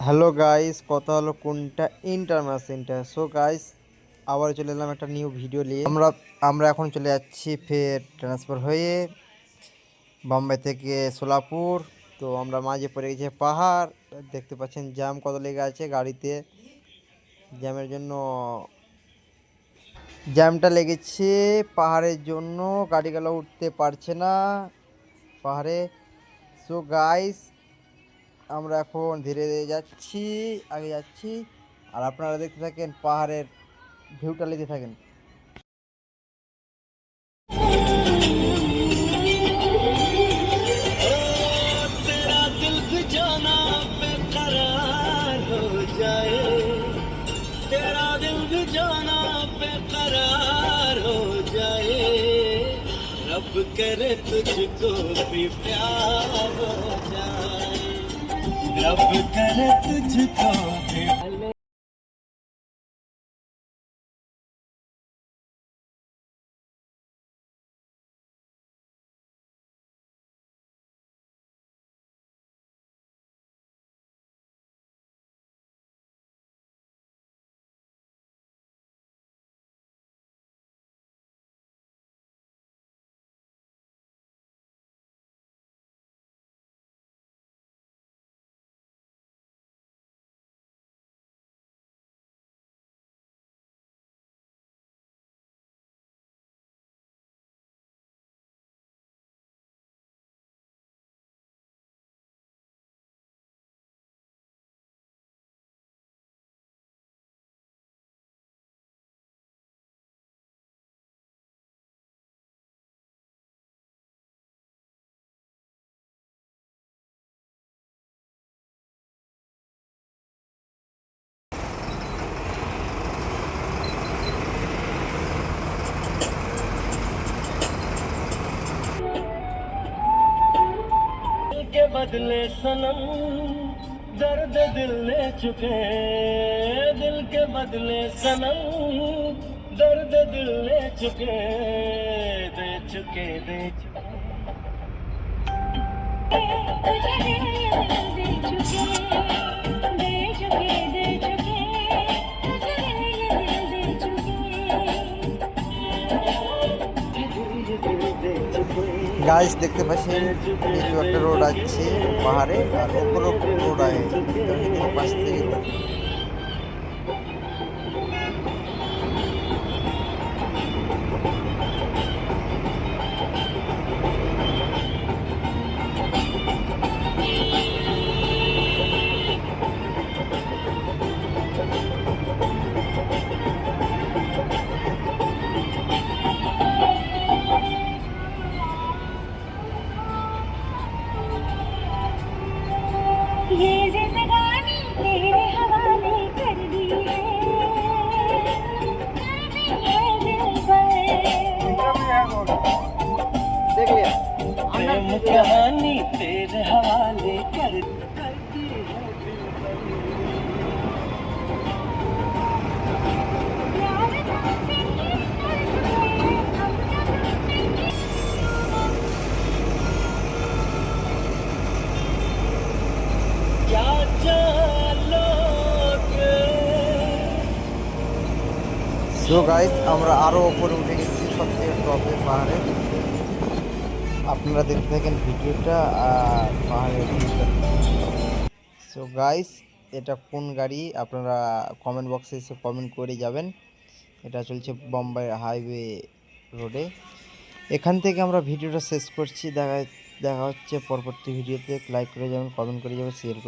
Hello guys, কথা হলো কোনটা ইন্টার না সেন্টার। সো গাইস, আবার চলে এলাম একটা নিউ ভিডিও নিয়ে। আমরা এখন চলে যাচ্ছি ফের ট্রান্সফার হয়ে বোম্বে থেকে সোলাপুর। তো আমরা মাঝে পড়ে গেছি পাহাড়। দেখতে পাচ্ছেন জ্যাম কত লেগে আছে গাড়িতে। জ্যামের জন্য জ্যামটা লেগেছে পাহাড়ের জন্য, গাড়িগুলো উঠতে পারছে না পাহাড়ে। সো গাইস, আমরা এখন ধীরে ধীরে যাচ্ছি, আগে যাচ্ছি, আর আপনারা দেখতে থাকেন পাহাড়ের ভিউটা নিতে থাকেন। तेरा दिल भी जाना बेकरार हो जाए, तेरा दिल भी जाना बेकरार हो जाए। रब करे तुझको भी प्यार हो जाए, रब करे तुझको भी। के बदले सनम दर्द दिल ले चुके, दिल के बदले सनम दर्द दिल ले चुके, दे चुके दे चुके। গাইস দেখতে পাচ্ছেন নিচু একটা রোড আছে পাহাড়ে, আর ওপরও রোড আছে, পাশ থেকে রোড। ये जिंदगानी तेरे हवाले कर दी है, देख लिया प्रेम कहानी तेरे हवाले कर दी है दिल पर। प्यार तुमसे ही हम क्या चालोगे। সো গাইস, আমরা আরও ওপরে উঠে গেছি সবথেকে টপে পাহাড়ে। আপনারা দেখতে থাকেন ভিডিওটা আর পাহাড়ের ভিউটা। সো গাইস, এটা কোন গাড়ি আপনারা কমেন্ট বক্সে এসে কমেন্ট করে যাবেন। এটা চলছে বোম্বাই হাইওয়ে রোডে। এখান থেকে আমরা ভিডিওটা শেষ করছি। দেখা হচ্ছে পরবর্তী ভিডিওতে। লাইক করে যাবেন, কমেন্ট করে যাবেন, শেয়ার করে